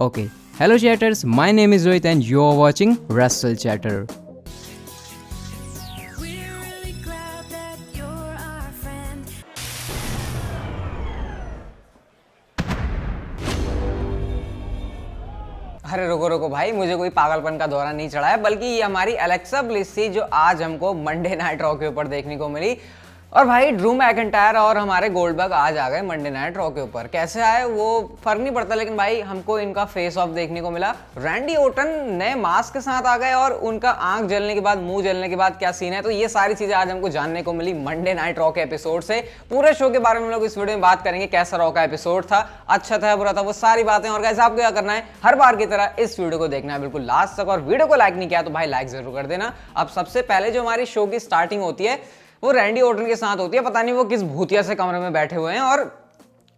Okay. Hello chatters, my name is Rohit and you are watching Wrestle Chatter. We're really glad that you're our friend. अरे रुको रुको भाई, मुझे कोई पागलपन का दौरा नहीं चढ़ा है, बल्कि ये हमारी एलेक्सा ब्लिस थी जो आज हमको मंडे नाइट रॉ के ऊपर देखने को मिली। और भाई ड्रू मैकिंटायर और हमारे गोल्डबर्ग आज आ गए मंडे नाइट रॉ के ऊपर। कैसे आए वो फर्क नहीं पड़ता, लेकिन भाई हमको इनका फेस ऑफ देखने को मिला। रैंडी ओटन नए मास्क के साथ आ गए और उनका आंख जलने के बाद, मुंह जलने के बाद क्या सीन है, तो ये सारी चीजें आज हमको जानने को मिली मंडे नाइट रॉ के एपिसोड से। पूरे शो के बारे में हम लोग इस वीडियो में बात करेंगे, कैसा रॉ का एपिसोड था, अच्छा था बुरा था, वो सारी बातें। और गाइस आपको क्या करना है, हर बार की तरह इस वीडियो को देखना है बिल्कुल लास्ट तक, और वीडियो को लाइक नहीं किया तो भाई लाइक जरूर कर देना। अब सबसे पहले जो हमारी शो की स्टार्टिंग होती है वो रैंडी ओटन के साथ होती है। पता नहीं वो किस भूतिया से कमरे में बैठे हुए हैं, और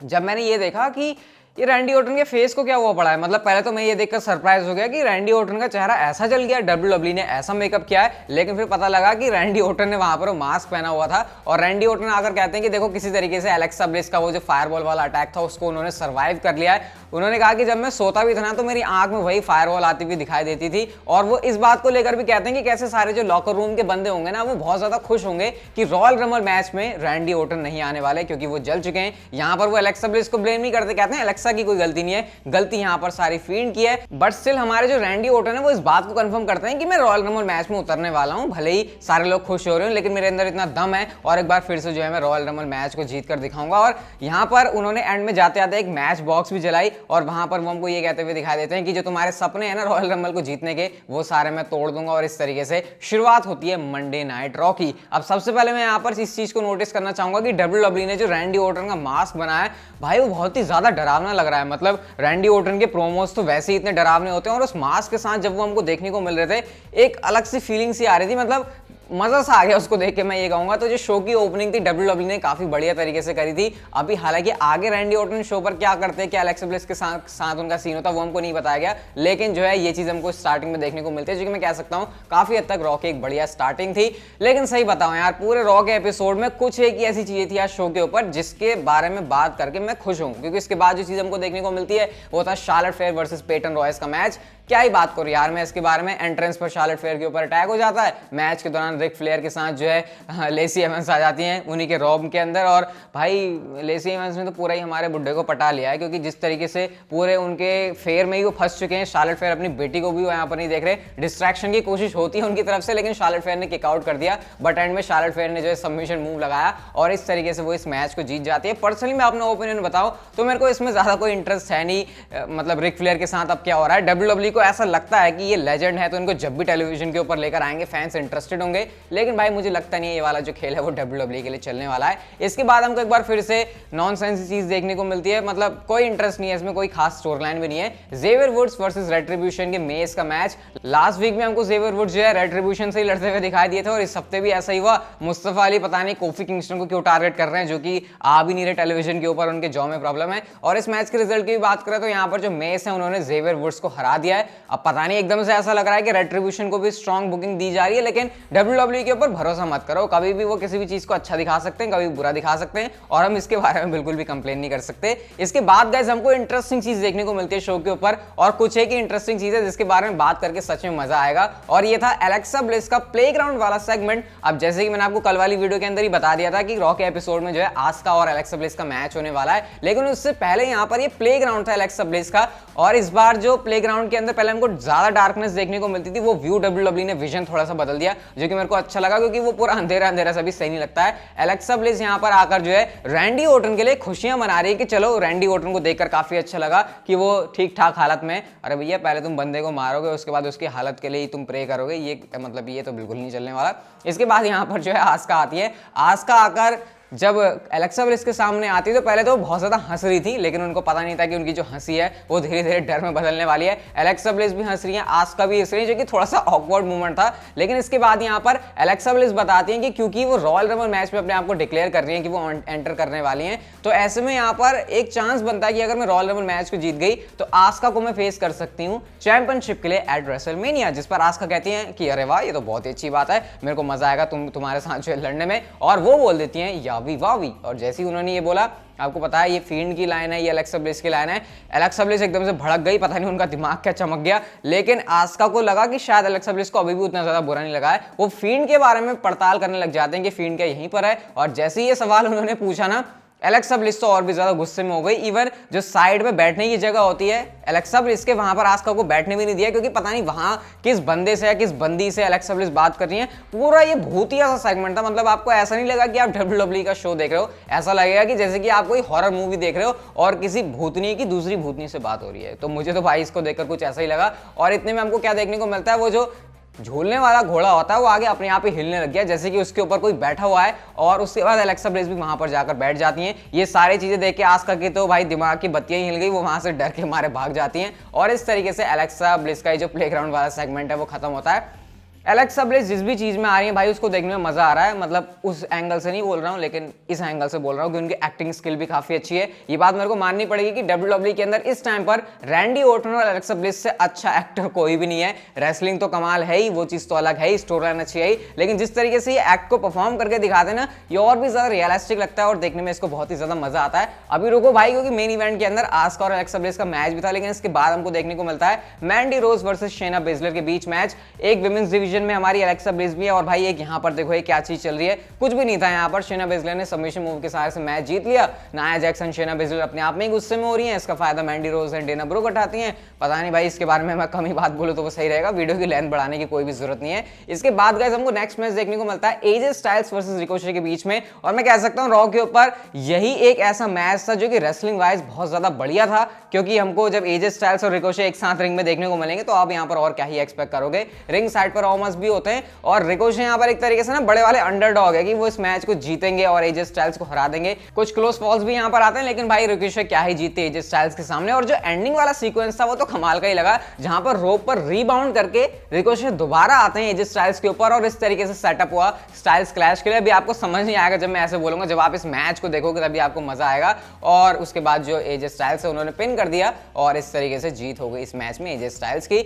जब मैंने ये देखा कि ये रैंडी ओटन के फेस को क्या हुआ पड़ा है, मतलब पहले तो मैं ये देखकर सरप्राइज हो गया कि रैंडी ओटन का चेहरा ऐसा जल गया, डब्ल्यूडब्ल्यू ने ऐसा मेकअप किया है। लेकिन फिर पता लगा कि रैंडी ओटन ने वहां पर वो मास्क पहना हुआ था, और रैंडी ओटन आकर कहते हैं कि देखो किसी तरीके से एलेक्सा ब्लिस का वो जो फायरबॉल वाला अटैक था उसको उन्होंने सर्वाइव कर लिया है। उन्होंने कहा कि जब मैं सोता भी था ना तो मेरी आंख में वही फायरवॉल आती हुई दिखाई देती थी। और वो इस बात को लेकर भी कहते हैं कि कैसे सारे जो लॉकर रूम के बंदे होंगे ना वो बहुत ज्यादा खुश होंगे कि रॉयल रंबल मैच में रैंडी ओटन नहीं आने वाले, क्योंकि वो जल चुके हैं। यहाँ पर वो एलेक्सा ब्लिस को ब्लेम नहीं करते, कहते हैं एलेक्सा की कोई गलती नहीं है, गलती यहाँ पर सारी फील्ड की है। बट स्टिल हमारे जो रैंडी ओटन है वो इस बात को कंफर्म करते हैं कि मैं रॉयल रंबल मैच में उतरने वाला हूँ। भले ही सारे लोग खुश हो रहे हो, लेकिन मेरे अंदर इतना दम है और एक बार फिर से जो है मैं रॉयल रंबल मैच को जीत कर दिखाऊंगा। और यहाँ पर उन्होंने एंड में जाते जाते एक मैच बॉक्स भी जलाई, और वहां पर वो हमको ये कहते हुए दिखाई देते हैं कि जो तुम्हारे सपने हैं ना रॉयल रंबल को जीतने के, वो सारे मैं तोड़ दूंगा। और इस तरीके से शुरुआत होती है मंडे नाइट रॉ की। अब सबसे पहले मैं यहाँ पर इस चीज को नोटिस करना चाहूंगा कि डब्ल्यूडब्ल्यू ने जो रैंडी ओटन का मास्क बनाया है भाई वो बहुत ही ज्यादा डरावना लग रहा है। मतलब रैंडी ओटन के प्रोमोस तो वैसे ही इतने डरावने होते हैं, और उस मास्क के साथ जब वो हमको देखने को मिल रहे थे एक अलग सी फीलिंग सी आ रही थी, मतलब मजा सा आ गया उसको देख के, मैं ये कहूंगा। तो जो शो की ओपनिंग थी डब्ल्यूडब्ल्यू ने काफी बढ़िया तरीके से करी थी। अभी हालांकि आगे रैंडी ओटन शो पर क्या करते हैं, क्या एलेक्सा ब्लिस के साथ उनका सीन होता है वो हमको नहीं बताया गया, लेकिन जो है ये चीज हमको स्टार्टिंग में देखने को मिलती है, जो कि मैं कह सकता हूँ काफी हद तक रॉ की एक बढ़िया स्टार्टिंग थी। लेकिन सही बताऊं यार, पूरे रॉ के एपिसोड में कुछ एक ही ऐसी चीजें थी आज शो के ऊपर जिसके बारे में बात करके मैं खुश हूं, क्योंकि इसके बाद जो चीज हमको देखने को मिलती है वो था Charlotte Flair versus Peyton Royce का मैच। क्या ही बात करूं यार मैं इसके बारे में। एंट्रेंस पर शार्लेट फेयर के ऊपर अटैक हो जाता है, मैच के दौरान रिक फ्लेयर के साथ जो है लेसी एवंस आ जाती हैं उन्हीं के रॉब के अंदर। और भाई लेसी एवंस ने तो पूरा ही हमारे बुड्ढे को पटा लिया है, क्योंकि जिस तरीके से पूरे उनके फेयर में ही वो फंस चुके हैं। शार्लेट फेयर अपनी बेटी को भी यहाँ पर नहीं देख रहे, डिस्ट्रैक्शन की कोशिश होती है उनकी तरफ से, लेकिन शार्लेट फेयर ने किक आउट कर दिया। बट एंड में शार्लेट फेयर ने जो है सबमिशन मूव लगाया और इस तरीके से वो इस मैच को जीत जाती है। पर्सनली मैं अपना ओपिनियन बताऊं तो मेरे को इसमें ज्यादा कोई इंटरेस्ट है नहीं, मतलब रिक फ्लेयर के साथ अब क्या हो रहा है। डब्ल्यूडब्ल्यू को ऐसा लगता है कि ये लेजेंड है तो इनको जब भी टेलीविजन के ऊपर लेकर आएंगे फैंस इंटरेस्टेड होंगे, लेकिन भाई मुझे लगता नहीं है ये वाला जो खेल है वो डब्ल्यूडब्ल्यू के लिए चलने वाला है। इसके बाद हमको एक बार फिर से नॉनसेंस चीज देखने को मिलती है, मतलब कोई इंटरेस्ट नहीं है इसमें, कोई खास स्टोरी लाइन भी नहीं है। जेवियर वुड्स वर्सेस रेट्रिब्यूशन के मेस का मैच। लास्ट वीक में हमको जेवियर वुड्स जो है रेट्रिब्यूशन से ही लड़ते हुए दिखाई दिए थे, और इस हफ्ते भी ऐसा ही हुआ। मुस्तफा अली पता नहीं कोफी किंगस्टन को क्यों टारगेट कर रहे हैं, जो कि आ भी नहीं रहे टेलीविजन के ऊपर, उनके जॉ में प्रॉब्लम है। और इस मैच के रिजल्ट की भी बात करें तो यहाँ पर जो मेस है उन्होंने जेवियर वुड्स को हरा दिया है। अब पता नहीं एकदम से ऐसा लग रहा है कि रेट्रिब्यूशन को भी स्ट्रॉन्ग बुकिंग दी जा रही है, लेकिन डब्ल्यूडब्ल्यू के ऊपर भरोसा मत करो, कभी भी वो किसी भी चीज को अच्छा दिखा सकते हैं, कभी बुरा दिखा सकते हैं, और हम इसके बारे में बिल्कुल भी कंप्लेन नहीं कर सकते। इसके बाद गाइस हमको इंटरेस्टिंग चीज देखने को मिलती है शो के ऊपर, और कुछ एक ही इंटरेस्टिंग चीज है जिसके बारे में बात करके सच में मजा आएगा, और ये था एलेक्सा ब्लिस का प्लेग्राउंड वाला सेगमेंट। अब जैसे कि मैंने आपको कल वाली वीडियो के अंदर ही बता दिया था कि रॉ के एपिसोड में जो है आस्का और एलेक्सा ब्लिस का मैच होने वाला है, लेकिन उससे पहले यहाँ पर ये प्लेग्राउंड था एलेक्सा ब्लिस का। और इस बार जो प्लेग्राउंड के अंदर पहले हमको ज्यादा डार्कनेस देखने को मिलती थी, वो व्यू डब्ल्यूडब्ल्यू ने विजन थोड़ा सा बदल दिया, जो कि मेरे को अच्छा लगा, क्योंकि वो पूरा अंधेरा अंधेरा सा भी सही नहीं लगता है। एलेक्सा ब्लिस यहाँ पर आकर जो है रैंडी ओटन के लिए खुशियां मना रही है कि चलो, रैंडी ओटन को देखकर काफी अच्छा लगा कि वो ठीक ठाक हालत में। अरे भैया पहले तुम बंदे को मारोगे, उसके बाद उसकी हालत के लिए ही तुम प्रे करोगे, ये मतलब ये तो बिल्कुल नहीं चलने वाला। इसके बाद यहाँ पर जो है आस्का आती है। आस्का आकर जब एलेक्सा ब्लिस के सामने आती तो पहले तो बहुत ज़्यादा हंस रही थी, लेकिन उनको पता नहीं था कि उनकी जो हंसी है वो धीरे धीरे डर में बदलने वाली है। एलेक्सा ब्लिस भी हंस रही है, आस्का भी हंस रही है, जो कि थोड़ा सा ऑकवर्ड मोमेंट था। लेकिन इसके बाद यहाँ पर एलेक्सा ब्लिस बताती हैं कि क्योंकि वो रॉयल रंबल मैच में अपने आप को डिक्लेयर कर रही है कि वो एंटर करने वाली हैं, तो ऐसे में यहाँ पर एक चांस बनता है कि अगर मैं रॉयल रंबल मैच को जीत गई तो आस्का को मैं फेस कर सकती हूँ चैंपियनशिप के लिए एट रेसलमेनिया। जिस पर आस्का कहती हैं कि अरे वाह, ये तो बहुत ही अच्छी बात है, मेरे को मजा आएगा तुम्हारे साथ जो है लड़ने में। और वो बोल देती हैं यावी वावी, और जैसे ही उन्होंने ये बोला आपको पता है ये फील्ड की लाइन है, ये एलेक्सा ब्लिस की लाइन है। एलेक्सा ब्लिस एकदम से भड़क गई, पता नहीं उनका दिमाग क्या चमक गया, लेकिन आस्का को लगा कि शायद एलेक्सा ब्लिस को अभी भी उतना ज्यादा बुरा नहीं लगा है। वो फील्ड के बारे में पड़ताल करने लग जाते हैं कि फील्ड क्या यहीं पर है, और जैसे ही ये सवाल उन्होंने पूछा ना, एलेक्सा ब्लिस तो और भी ज्यादा गुस्से में हो गई। इवन जो साइड में बैठने की जगह होती है एलेक्सा ब्लिस के, वहां पर आस्का को बैठने भी नहीं दिया, क्योंकि पता नहीं वहां किस बंदे से या किस बंदी से एलेक्सा ब्लिस बात कर रही है। पूरा ये भूतिया सा सेगमेंट था, मतलब आपको ऐसा नहीं लगा कि आप WWE का शो देख रहे हो, ऐसा लगेगा कि जैसे कि आप कोई हॉरर मूवी देख रहे हो और किसी भूतनी की दूसरी भूतनी से बात हो रही है। तो मुझे तो भाई इसको देखकर कुछ ऐसा ही लगा। और इतने में हमको क्या देखने को मिलता है, वो जो झूलने वाला घोड़ा होता है वो आगे अपने आप ही हिलने लग गया, जैसे कि उसके ऊपर कोई बैठा हुआ है, और उसके बाद एलेक्सा ब्लिस भी वहां पर जाकर बैठ जाती हैं। ये सारी चीजें देख के आस्का की तो भाई दिमाग की बत्तियां ही हिल गई, वो वहां से डर के मारे भाग जाती हैं। और इस तरीके से एलेक्सा ब्लिस का जो प्लेग्राउंड वाला सेगमेंट है वो खत्म होता है। एलेक्सा ब्लिस जिस भी चीज में आ रही है भाई उसको देखने में मजा आ रहा है, मतलब उस एंगल से नहीं बोल रहा हूँ, लेकिन इस एंगल से बोल रहा हूँ कि उनकी एक्टिंग स्किल भी काफी अच्छी है। ये बात मेरे को माननी पड़ेगी कि WWE के अंदर इस टाइम पर रैंडी ऑर्टन और एलेक्सा ब्लिस से अच्छा एक्टर कोई भी नहीं है। रेसलिंग तो कमाल है ही, वो चीज तो अलग है ही, स्टोरी लाइन अच्छी है ही, लेकिन जिस तरीके से ये एक्ट को परफॉर्म करके दिखाते हैं ना, ये और भी ज्यादा रियलिस्टिक लगता है और देखने में इसको बहुत ही ज्यादा मजा आता है। अभी रुको भाई, क्योंकि मेन इवेंट के अंदर आस्का और एलेक्सा ब्लिस का मैच भी था, लेकिन इसके बाद हमको देखने को मिलता है मैंडी रोज वर्सेस शेना बेजलर के बीच मैच। एक विमेंस डिवीजन में हमारी एलेक्सा ब्लिस भी है, और भाई एक यहाँ पर देखो ये क्या चीज चल रही है, कुछ भी नहीं था यहाँ पर। शेना बेजलर ने सबमिशन मूव के सहारे से मैच जीत लिया। नाया जैक्सन शेना बेजलर अपने आप में ही गुस्से में हो रही है, इसका फायदा मैंडी रोज एंड डेना ब्रुक उठाती हैं। पता नहीं भाई इसके बारे में मैं कम ही बात बोलूं तो वो सही रहेगा, वीडियो की लेंथ बढ़ाने की कोई भी जरूरत नहीं है। इसके बाद गाइस हमको नेक्स्ट मैच देखने को मिलता है एजे स्टाइल्स वर्सेस रिकोशे के बीच में, और मैं कह सकता हूँ रॉ के ऊपर यही एक ऐसा मैच था जो कि रेसलिंग वाइज बहुत ज्यादा बढ़िया था, क्योंकि हमको जब एजे स्टाइल्स और रिकोशे एक साथ रिंग में देखने को मिलेंगे तो आप यहाँ पर और क्या ही एक्सपेक्ट करोगे। रिंग साइड पर ऑमस भी होते हैं, और रिकोशे यहाँ पर एक तरीके से ना बड़े वाले अंडरडॉग है कि वो इस मैच को जीतेंगे और एजे स्टाइल्स को हरा देंगे। कुछ क्लोज फॉल्स भी यहाँ पर आते हैं, लेकिन भाई रिकोशे क्या ही जीते एजे स्टाइल्स के सामने। और जो एंडिंग वाला सीक्वेंस था वो तो कमाल का ही लगा, जहां पर रोप पर रीबाउंड करके रिकोशे दोबारा आते हैं एजे स्टाइल्स के ऊपर, और इस तरीके से सेटअप हुआ स्टाइल्स क्लैश के लिए। अभी आपको समझ नहीं आएगा जब मैं ऐसे बोलूंगा, जब आप इस मैच को देखोगे तभी आपको मजा आएगा। और उसके बाद जो एजे स्टाइल्स है उन्होंने पिन कर दिया, और इस तरीके से जीत हो गई इस मैच में एजे स्टाइल्स की।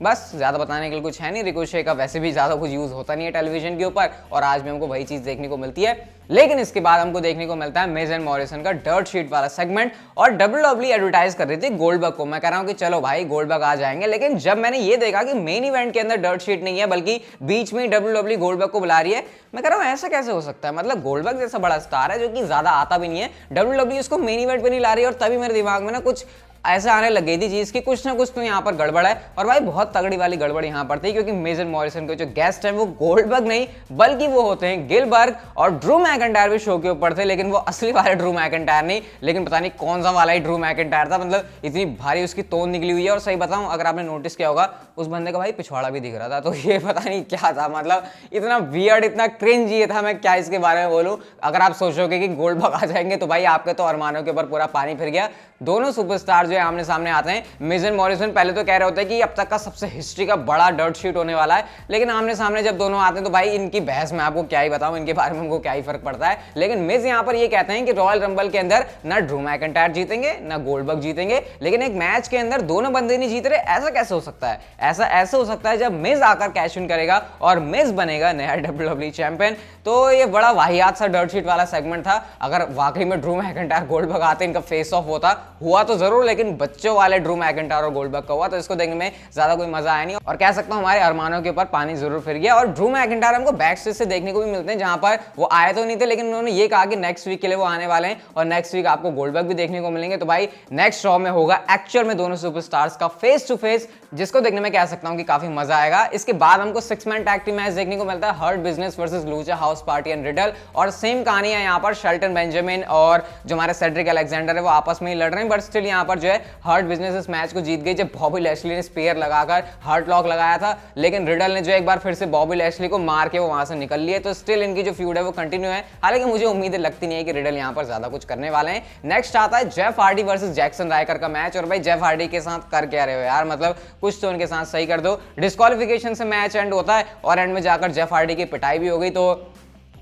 बस ज्यादा बताने के लिए कुछ है नहीं, रिकोशे का वैसे भी ज्यादा कुछ यूज होता नहीं है टेलीविजन के ऊपर, और आज भी हमको वही चीज देखने को मिलती है। लेकिन इसके बाद हमको देखने को मिलता है मिज एंड मॉरिसन का डर्ट शीट वाला सेगमेंट, और WWE एडवर्टाइज कर रही थी गोल्डबर्ग को। मैं कह रहा हूं कि चलो भाई गोल्डबर्ग आ जाएंगे, लेकिन जब मैंने ये देखा कि मेन इवेंट के अंदर डर्ट शीट नहीं है, बल्कि बीच में WWE गोल्डबर्ग को बुला रही है, मैं कह रहा हूं ऐसा कैसे हो सकता है। मतलब गोल्डबर्ग जैसा बड़ा स्टार है जो कि ज्यादा आता भी नहीं है, WWE उसको मेन इवेंट पे नहीं ला रही है। और तभी मेरे दिमाग में ना कुछ ऐसा आने लग गई थी चीज की कुछ ना कुछ तो यहाँ पर गड़बड़ है। और भाई बहुत तगड़ी वाली गड़बड़ यहाँ पर थी, क्योंकि मिज एंड मॉरिसन के जो गेस्ट हैं वो गोल्डबर्ग नहीं बल्कि वो होते हैं गिलबर्ग, और ड्रू मैकिंटायर भी शो के ऊपर थे, लेकिन वो असली वाले ड्रू मैकिंटायर नहीं, लेकिन पता नहीं कौन सा वाला ही ड्रू मैकिंटायर था। मतलब इतनी भारी उसकी तोंद निकली हुई है, और सही बताऊं अगर आपने नोटिस किया होगा उस बंदे का भाई पिछवाड़ा भी दिख रहा था, तो ये पता नहीं क्या था। मतलब इतना वियर्ड, इतना क्रिंज ये था, मैं क्या इसके बारे में बोलूं। अगर आप सोचोगे कि गोल्डबर्ग आ जाएंगे तो भाई आपके तो अरमानों के ऊपर पूरा पानी फिर गया। दोनों सुपरस्टार जो है आमने सामने आते हैं। मिज एंड मॉरिसन पहले तो कह रहे होते हैं कि अब तक का सबसे हिस्ट्री का बड़ा डर्ट शीट होने वाला है, लेकिन आमने सामने जब दोनों आते हैं तो भाई इनकी बहस में आपको क्या ही बताऊं, इनके बारे में हमको क्या ही फर्क पड़ता है। लेकिन मिज यहाँ पर ये कहते हैं कि रॉयल रंबल के अंदर ना ड्रू मैकिंटायर जीतेंगे ना गोल्डबर्ग जीतेंगे, लेकिन एक मैच के अंदर दोनों बंदे नहीं जीत रहे, ऐसा कैसे हो सकता है। ऐसा ऐसे हो सकता है जब मिज आकर कैश इन करेगा और मिज बनेगा नया WWE चैंपियन। तो ये बड़ा वाहियात सा डर्ट शीट वाला सेगमेंट था। अगर वाकई में ड्रू मैकिंटायर गोल्डबर्ग आते, इनका फेस ऑफ होता, हुआ तो जरूर, लेकिन बच्चों वाले ड्रू मैकिंटायर और गोल्डबर्ग का हुआ, तो इसको देखने में ज्यादा कोई मजा आया नहीं, और कह सकता हूं हमारे अरमानों के ऊपर पानी जरूर फिर गया। और ड्रू मैकिंटायर हमको बैक स्टेज से देखने को भी मिलते हैं, जहां पर वो आए तो नहीं थे, लेकिन उन्होंने ये कहा कि नेक्स्ट वीक के लिए वो आने वाले हैं, और नेक्स्ट वीक आपको गोल्डबर्ग भी देखने को मिलेंगे। तो भाई नेक्स्ट शो में होगा एक्चुअल में दोनों सुपरस्टार्स का फेस टू फेस, जिसको देखने में कह सकता हूं कि काफी मजा आएगा। इसके बाद हमको 6 मैन टैग टीम मैच देखने को मिलता है, Hurt Business versus Lucha House Party and Riddle, और सेम कहानी है यहाँ पर। शेल्टन बेंजामिन और जो हमारे सेड्रिक अलेक्जेंडर है वो आपस में ही लड़ रहे हैं, बट स्टिल यहाँ पर जो है हर्ट बिजनेस इस मैच को जीत गई, जब बॉबी लैशली ने स्पेयर लगाकर हार्ट लॉक लगाया था। लेकिन रिडल ने जो एक बार फिर से बॉबी लैशली को मार के वो वहां से निकल लिए, तो स्टिल इनकी जो फ्यूड है वो कंटिन्यू है। हालांकि मुझे उम्मीद लगती नहीं है कि रिडल यहाँ पर ज्यादा कुछ करने वाले हैं। नेक्स्ट आता है Jeff Hardy versus Jackson Raikar का मैच, और भाई जेफ हार्डी के साथ कर क्या रहे हो यार, मतलब कुछ तो उनके साथ सही कर दो। डिस्क्वालिफिकेशन से मैच एंड होता है, और एंड में जाकर जेफ हार्डी की पिटाई भी हो गई। तो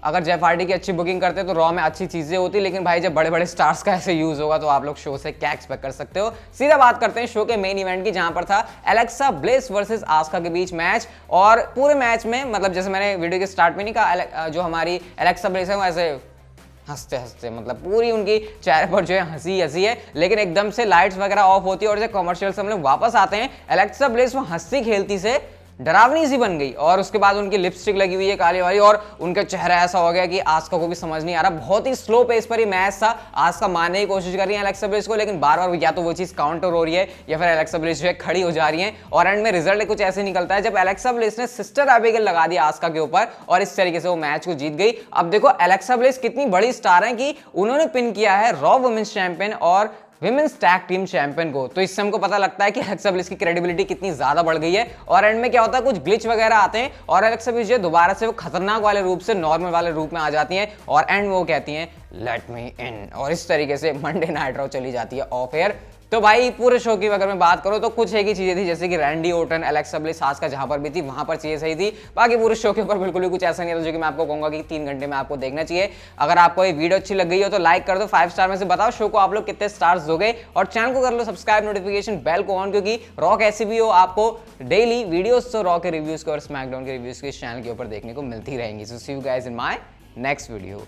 अगर जेफ हार्डी की अच्छी बुकिंग करते तो रॉ में अच्छी चीजें होती, लेकिन भाई जब बड़े बड़े स्टार्स का ऐसे यूज होगा तो आप लोग शो से क्या एक्सपेक्ट कर सकते हो। सीधा बात करते हैं शो के मेन इवेंट की, जहां पर था एलेक्सा ब्लिस वर्सेस आस्का के बीच मैच। और पूरे मैच में मतलब जैसे मैंने वीडियो के स्टार्ट में नहीं कहा, जो हमारी एलेक्सा ब्लिस है वो ऐसे हंसते हंसते, मतलब पूरी उनकी चेहरे पर जो है हंसी हंसी है। लेकिन एकदम से लाइट्स वगैरह ऑफ होती है और जब कमर्शियल से हम लोग वापस आते हैं, एलेक्सा ब्लिस वो हंसती खेलती से डरावनी सी बन गई और उसके बाद उनकी लिपस्टिक लगी हुई है काली वाली और उनका चेहरा ऐसा हो गया कि आस्का को भी समझ नहीं आ रहा। बहुत ही स्लो पेस पर ये मैच था। आस्का मारने की कोशिश कर रही है एलेक्सा ब्लिस को, लेकिन बार बार या तो वो चीज काउंटर हो रही है या फिर एलेक्सा ब्लिस जो है खड़ी हो जा रही है। और एंड में रिजल्ट कुछ ऐसे निकलता है जब एलेक्सा ब्लिस ने सिस्टर एबिगेल लगा दिया आस्का के ऊपर और इस तरीके से वो मैच को जीत गई। अब देखो एलेक्सा ब्लिस कितनी बड़ी स्टार है कि उन्होंने पिन किया है रॉ वुमेन्स चैंपियन और विमेंस टैग टीम चैंपियन को। तो इससे हमको पता लगता है कि एलेक्सा ब्लिस की क्रेडिबिलिटी कितनी ज्यादा बढ़ गई है। और एंड में क्या होता है, कुछ ग्लिच वगैरह आते हैं और एलेक्सा ब्लिस जो दोबारा से वो खतरनाक वाले रूप से नॉर्मल वाले रूप में आ जाती हैं और एंड वो कहती हैं लेट मी इन, और इस तरीके से मंडे नाइट रॉ चली जाती है ऑफ एयर। तो भाई पूरे शो की अगर मैं बात करूं तो कुछ एक ही चीजें थी, जैसे कि Randy Orton, Alexa Bliss, Asuka जहां पर भी थी वहां पर चीजें सही थी। बाकी पूरे शो के ऊपर बिल्कुल भी कुछ ऐसा नहीं था जो कि मैं आपको कहूंगा कि 3 घंटे में आपको देखना चाहिए। अगर आपको ये वीडियो अच्छी लग गई हो तो लाइक कर दो, 5 स्टार में से बताओ शो को आप लोग कितने स्टार्स दोगे और चैनल को कर लो सब्सक्राइब, नोटिफिकेशन बेल को ऑन, क्योंकि रॉ कैसी भी हो आपको डेली वीडियोस तो रॉ के रिव्यूज को और स्मैकडाउन के रिव्यूज के इस चैनल के ऊपर देखने को मिलती रहेंगी। So see you guys in my next video.